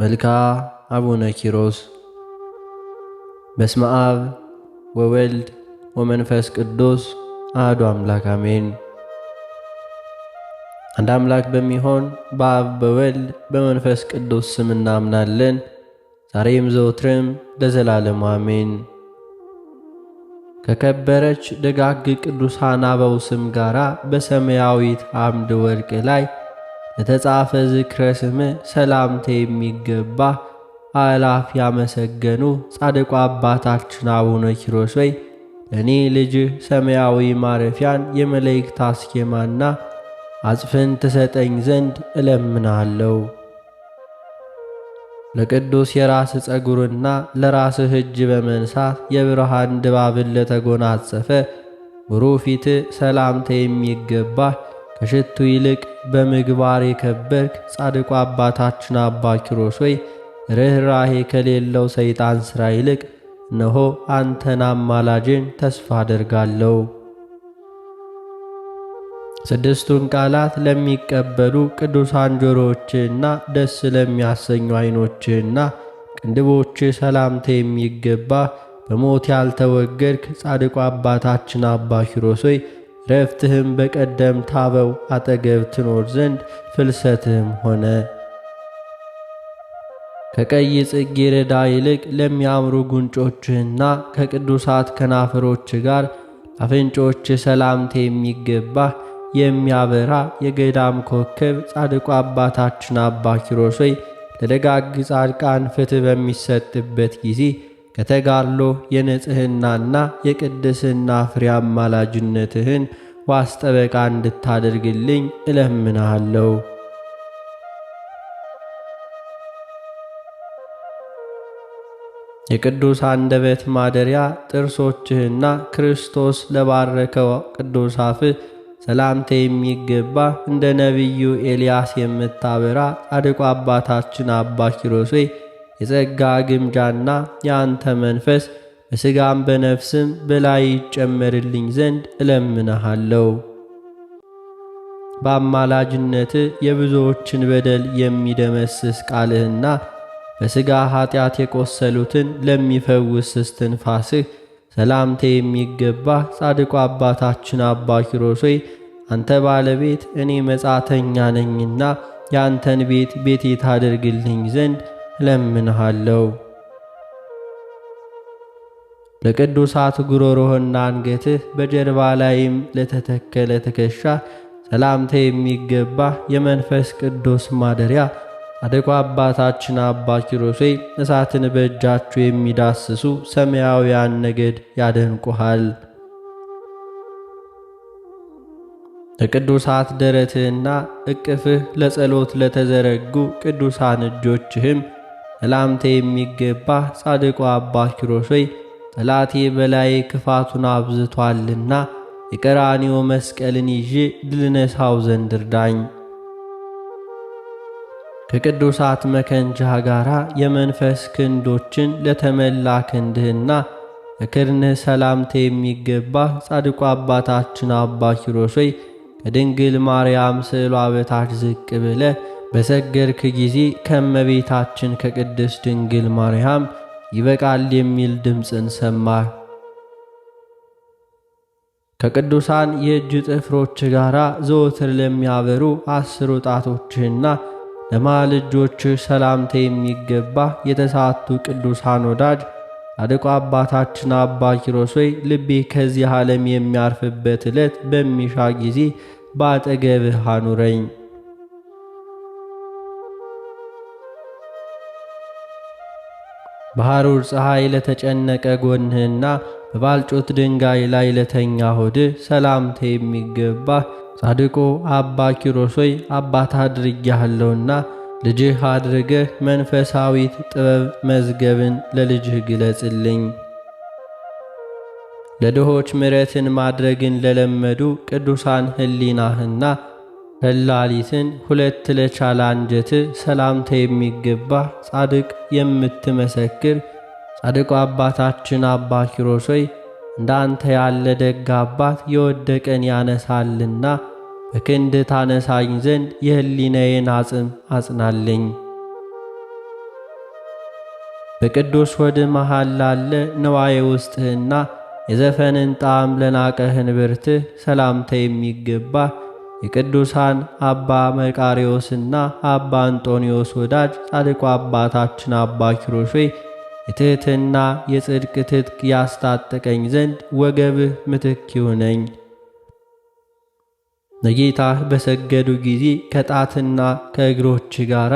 መልክዓ አቡነ ኪሮስ። በስመ አብ ወወልድ ወመንፈስ ቅዱስ አሐዱ አምላክ አሜን። አንድ አምላክ በሚሆን በአብ በወልድ በመንፈስ ቅዱስ ስም እናምናለን፣ ዛሬም ዘወትርም ለዘላለሙ አሜን። ከከበረች ደጋግ ቅዱሳን አበው ስም ጋራ በሰማያዊት አምድ ወርቅ ላይ ለተጻፈ ዝክረ ስም ሰላምታ የሚገባ አእላፍ ያመሰገኑ ጻድቁ አባታችን አቡነ ኪሮስ ሆይ ለእኔ ልጅህ ሰማያዊ ማረፊያን የመላእክት አስኬማና አጽፍን ትሰጠኝ ዘንድ እለምናለሁ። ለቅዱስ የራስ ጸጉርና ለራስህ እጅ በመንሳት የብርሃን ድባብን ለተጎናጸፈ ብሩህ ፊት ሰላምታ የሚገባ ከሽቱ ይልቅ በምግባር የከበርክ ጻድቁ አባታችን አባ ኪሮስ ሆይ ርኅራኄ ከሌለው ሰይጣን ሥራ ይልቅ እነሆ አንተን አማላጅን ተስፋ አደርጋለሁ። ስድስቱን ቃላት ለሚቀበሉ ቅዱሳን ጆሮዎችህና ደስ ለሚያሰኙ ዐይኖችህና ቅንድቦችህ ሰላምታ የሚገባ በሞት ያልተወገድክ ጻድቁ አባታችን አባ ኪሮስ ሆይ ረፍትህም በቀደምት አበው አጠገብ ትኖር ዘንድ ፍልሰትህም ሆነ። ከቀይ ጽጌረዳ ይልቅ ለሚያምሩ ጉንጮችህና ከቅዱሳት ከናፍሮች ጋር አፍንጮች ሰላምታ የሚገባ የሚያበራ የገዳም ኮከብ ጻድቁ አባታችን አባ ኪሮስ ሆይ ለደጋግ ጻድቃን ፍትሕ በሚሰጥበት ጊዜ ከተጋድሎ የንጽሕናና የቅድስና ፍሬ አማላጅነትህን ዋስ ጠበቃ እንድታደርግልኝ እለምንሃለሁ። የቅዱስ አንደበት ማደሪያ ጥርሶችህና ክርስቶስ ለባረከው ቅዱስ አፍህ ሰላምታ የሚገባ እንደ ነቢዩ ኤልያስ የምታበራ ጻድቁ አባታችን አባ ኪሮስ ሆይ የጸጋ ግምጃና የአንተ መንፈስ በሥጋም በነፍስም በላይ ይጨመርልኝ ዘንድ እለምንሃለሁ። በአማላጅነት የብዙዎችን በደል የሚደመስስ ቃልህና በሥጋ ኀጢአት የቆሰሉትን ለሚፈውስ እስትንፋስህ ሰላምታ የሚገባ ጻድቁ አባታችን አባ ኪሮስ ሆይ አንተ ባለቤት እኔ መጻተኛ ነኝና የአንተን ቤት ቤቴ ታደርግልኝ ዘንድ እለምንሃለሁ። ለቅዱሳት ጉሮሮህና አንገትህ በጀርባ ላይም ለተተከለ ትከሻ ሰላምታ የሚገባ የመንፈስ ቅዱስ ማደሪያ ጻድቁ አባታችን አባ ኪሮስ ሆይ እሳትን በእጃችሁ የሚዳስሱ ሰማያውያን ነገድ ያደንቁሃል። ለቅዱሳት ደረትህና እቅፍህ ለጸሎት ለተዘረጉ ቅዱሳን እጆችህም ሰላምታ የሚገባ ጻድቁ አባ ኪሮስ ሆይ ጠላቴ በላይ ክፋቱን አብዝቷልና የቀራንዮ መስቀልን ይዤ ድል ነሣው ዘንድ እርዳኝ። ከቅዱሳት መከንጃህ ጋራ የመንፈስ ክንዶችን ለተመላ ክንድህና ለክርንህ ሰላምታ የሚገባ ጻድቁ አባታችን አባ ኪሮስ ሆይ ከድንግል ማርያም ስዕሏ በታች ዝቅ ብለ በሰገድክ ጊዜ ከእመቤታችን ከቅድስት ድንግል ማርያም ይበቃል የሚል ድምፅን ሰማህ። ከቅዱሳን የእጅ ጥፍሮች ጋራ ዘወትር ለሚያበሩ 10 ጣቶችህና ለመሃል እጆችህ ሰላምታ የሚገባ የተሳቱ ቅዱሳን ወዳጅ ጻድቁ አባታችን አባ ኪሮስ ሆይ ልቤ ከዚህ ዓለም የሚያርፍበት ዕለት በሚሻ ጊዜ በአጠገብህ አኑረኝ። በሐሩር ፀሐይ ለተጨነቀ ጎንህና በባልጮት ድንጋይ ላይ ለተኛ ሆድህ ሰላምታ የሚገባ ጻድቁ አባ ኪሮስ ሆይ አባት አድርጌሃለሁና ልጅህ አድርገህ መንፈሳዊት ጥበብ መዝገብን ለልጅህ ግለጽልኝ። ለድሆች ምሕረትን ማድረግን ለለመዱ ቅዱሳን ሕሊናህና ከላሊትን ሁለት ለቻለ አንጀትህ ሰላምታ የሚገባ ጻድቅ የምትመሰክር ጻድቁ አባታችን አባ ኪሮስ ሆይ እንዳንተ ያለ ደግ አባት የወደቀን ያነሳልና በክንድ ታነሳኝ ዘንድ የሕሊናዬን አጽም አጽናልኝ። በቅዱስ ወድ መሃል ላለ ነዋዬ ውስጥህና የዘፈንን ጣዕም ለናቀህን ብርትህ ሰላምታ የሚገባ የቅዱሳን አባ መቃርዮስና አባ አንጦንዮስ ወዳጅ ጻድቁ አባታችን አባ ኪሮስ ሆይ የትሕትና የጽድቅ ትጥቅ ያስታጥቀኝ ዘንድ ወገብህ ምትክ ይሁነኝ። ለጌታህ በሰገዱ ጊዜ ከጣትና ከእግሮች ጋር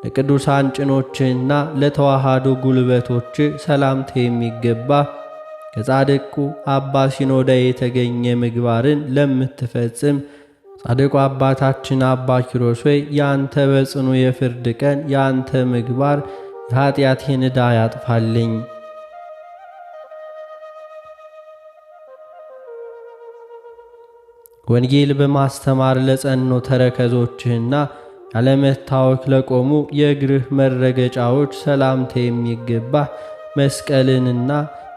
ለቅዱሳን ጭኖችና ለተዋሃዱ ጉልበቶች ሰላምታ የሚገባ ከጻድቁ አባ ሲኖዳ የተገኘ ምግባርን ለምትፈጽም ጻድቁ አባታችን አባ ኪሮስ ሆይ ያንተ በጽኑ የፍርድ ቀን ያንተ ምግባር የኃጢአቴን ዕዳ ያጥፋልኝ። ወንጌል በማስተማር ለጸኑ ተረከዞችህና ያለመታወክ ለቆሙ የእግርህ መረገጫዎች ሰላምታ የሚገባ መስቀልንና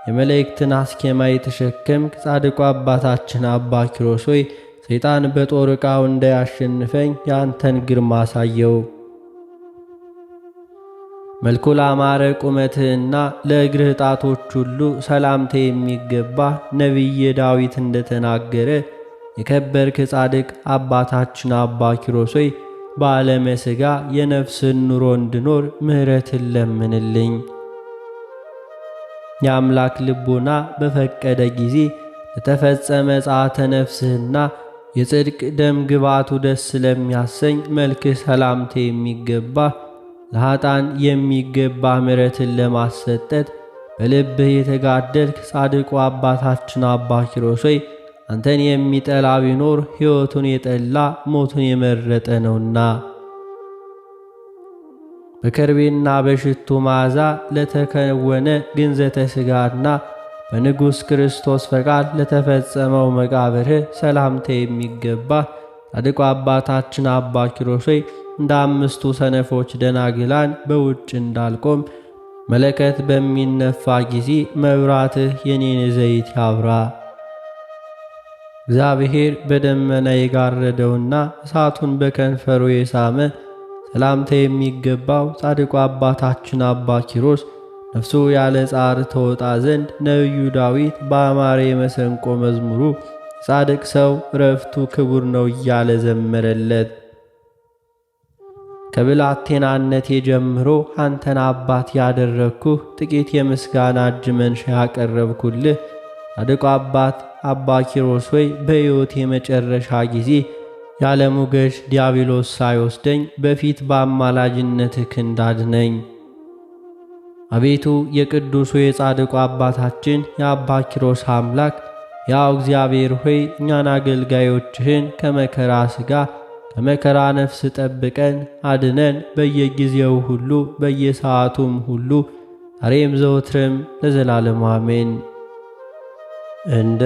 የመላእክትን አስኬማ የተሸከምክ ጻድቁ አባታችን አባ ኪሮስ ሆይ ሰይጣን በጦር ዕቃው እንዳያሸንፈኝ ያንተን ግርማ አሳየው። መልኩ ላማረ ቁመትህና ለእግርህ ጣቶች ሁሉ ሰላምታ የሚገባ ነቢየ ዳዊት እንደተናገረ የከበርክ ጻድቅ አባታችን አባ ኪሮስ ሆይ በዓለመ ሥጋ የነፍስን ኑሮ እንድኖር ምሕረትን ለምንልኝ። የአምላክ ልቦና በፈቀደ ጊዜ ለተፈጸመ ጸአተ ነፍስህና የጽድቅ ደም ግባቱ ደስ ስለሚያሰኝ መልክህ ሰላምታ የሚገባ ለኃጣን የሚገባ ምሕረትን ለማሰጠት በልብህ የተጋደልክ ጻድቁ አባታችን አባ ኪሮስ ሆይ አንተን የሚጠላ ቢኖር ሕይወቱን የጠላ ሞቱን የመረጠ ነውና። በከርቤና በሽቱ መዓዛ ለተከወነ ግንዘተ ሥጋና በንጉሥ ክርስቶስ ፈቃድ ለተፈጸመው መቃብርህ ሰላምታ የሚገባ ጻድቁ አባታችን አባ ኪሮስ ሆይ እንደ አምስቱ ሰነፎች ደናግላን በውጭ እንዳልቆም መለከት በሚነፋ ጊዜ መብራትህ የኔን ዘይት ያብራ። እግዚአብሔር በደመና የጋረደውና እሳቱን በከንፈሩ የሳመ ሰላምታ የሚገባው ጻድቁ አባታችን አባ ኪሮስ ነፍሱ ያለ ጻር ተወጣ ዘንድ ነቢዩ ዳዊት በአማረ የመሰንቆ መዝሙሩ ጻድቅ ሰው ረፍቱ ክቡር ነው እያለ ዘመረለት። ከብላቴናነቴ ጀምሮ አንተን አባት ያደረግኩህ ጥቂት የምስጋና እጅ መንሻ ያቀረብኩልህ ጻድቁ አባት አባ ኪሮስ ሆይ በሕይወቴ የመጨረሻ ጊዜ የዓለሙ ገዥ ዲያብሎስ ሳይወስደኝ በፊት በአማላጅነትህ ክንድ አድነኝ። አቤቱ የቅዱሱ የጻድቁ አባታችን የአባ ኪሮስ አምላክ ያው እግዚአብሔር ሆይ እኛን አገልጋዮችህን ከመከራ ሥጋ ከመከራ ነፍስ ጠብቀን አድነን በየጊዜው ሁሉ በየሰዓቱም ሁሉ ዛሬም ዘወትርም ለዘላለሙ አሜን። እንደ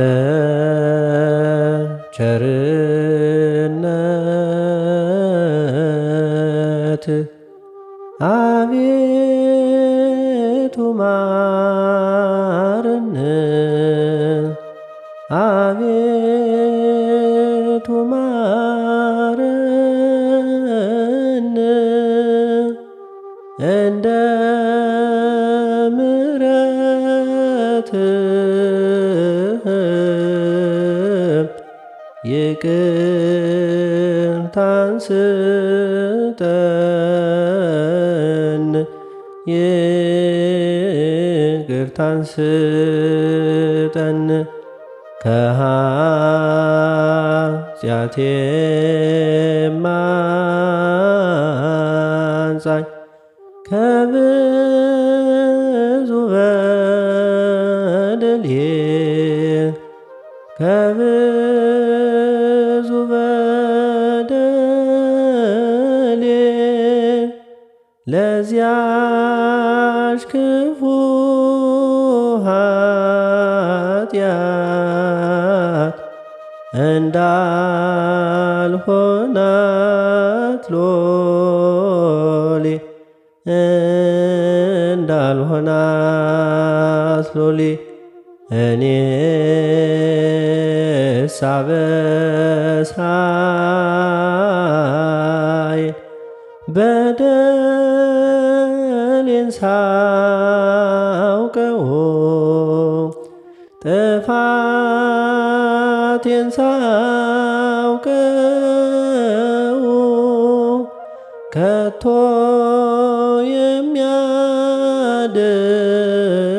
ቸርነት አቤቱ ማረን፣ አቤቱ ማረን፣ እንደ ይቅርታን ስጠን፣ ይቅርታን ስጠን፣ ከኃጢአቴም አንጻኝ፣ ከብዙ በደሌ ከብዙ በደሌ ለዚያች ክፉ ኃጢአት እንዳልሆናት ሎሌ እንዳልሆናት ሎሌ እኔስ አበሳዬን በደሌን ጥፋቴን ሳውቀው ከቶ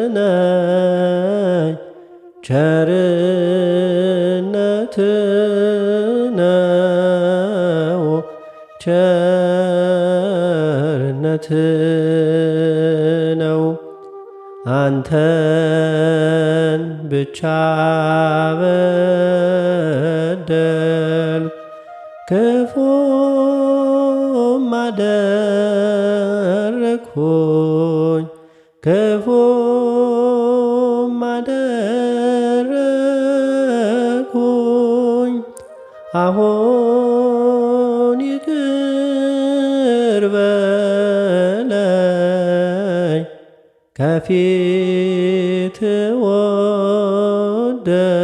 የሚያድነኝ ቸርነት ነው ቸርነት ነው። አንተን ብቻ በደልኩ ክፉም አደረግሁኝ ክፉም አደረግሁኝ። አሁን ይቅር በለኝ ከፊት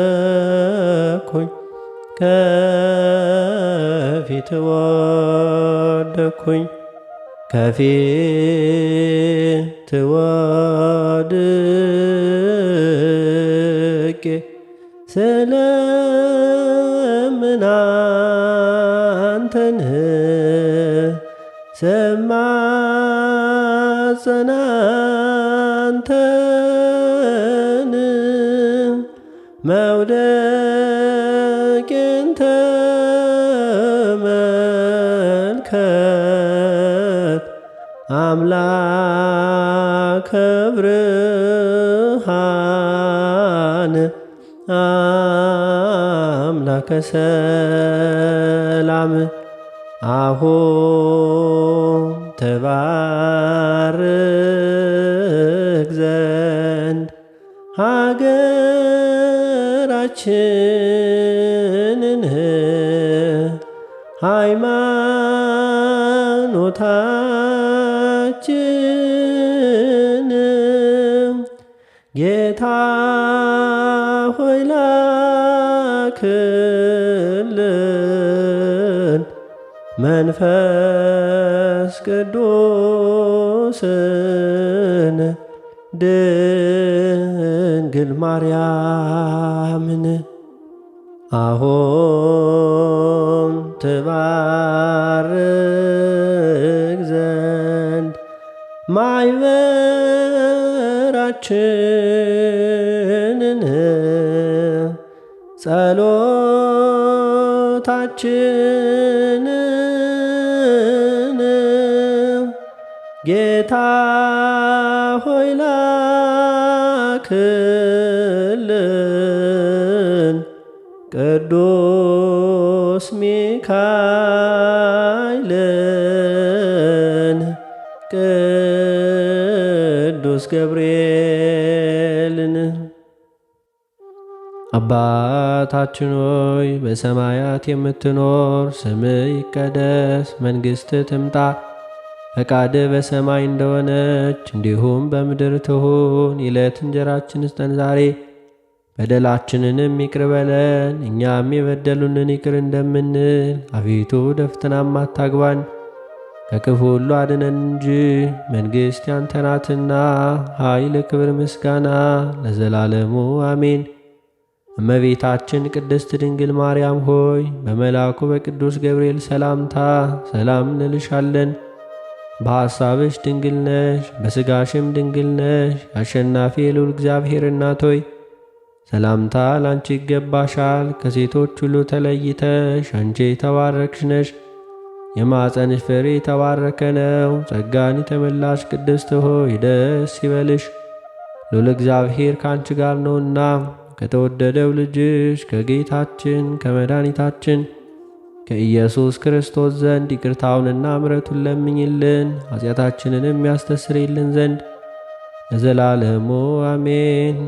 ወደኩኝ ከፊት ወደኩኝ ከፊት ወድቄ ስለምን አንተን ስማጸን አንተን መውደቄን ተመልከት አምላከ ብርሃን አምላከ ሰላም አሁን ተባርክ ዘንድ ሀገራችንን ሃይማኖታችን ጌታ ሆይ ላክልን መንፈስ ቅዱስን ድንግል ማርያምን አሁን ትባርክ ዘንድ ማኅበራችንን ጸሎታችንን ጌታ ሆይ ላክልን ቅዱስ ሚካኤልን ቅዱስ ገብርኤልን። አባታችን ሆይ በሰማያት የምትኖር ስምህ ይቀደስ፣ መንግሥትህ ትምጣ፣ ፈቃድህ በሰማይ እንደሆነች እንዲሁም በምድር ትሁን። የዕለት እንጀራችንን ስጠን ዛሬ፣ በደላችንንም ይቅር በለን እኛም የበደሉንን ይቅር እንደምንል። አቤቱ ወደ ፈተናም አታግባን ከክፉ ሁሉ አድነን እንጂ መንግሥት ያንተ ናትና፣ ኃይል፣ ክብር፣ ምስጋና ለዘላለሙ አሜን። እመቤታችን ቅድስት ድንግል ማርያም ሆይ በመልአኩ በቅዱስ ገብርኤል ሰላምታ ሰላም እንልሻለን። በሐሳብሽ ድንግል ነሽ፣ በሥጋሽም ድንግል ነሽ። አሸናፊ የልዑል እግዚአብሔር እናት ሆይ ሰላምታ ላንቺ ይገባሻል። ከሴቶች ሁሉ ተለይተሽ አንቺ የተባረክሽ ነሽ። የማኅፀንሽ ፍሬ የተባረከ ነው። ጸጋን የተመላሽ ቅድስት ሆይ ደስ ይበልሽ፣ ልዑል እግዚአብሔር ከአንቺ ጋር ነውና ከተወደደው ልጅሽ ከጌታችን ከመድኃኒታችን ከኢየሱስ ክርስቶስ ዘንድ ይቅርታውንና ምሕረቱን ለምኝልን ኃጢአታችንንም ያስተሰርይልን ዘንድ ለዘላለሙ አሜን።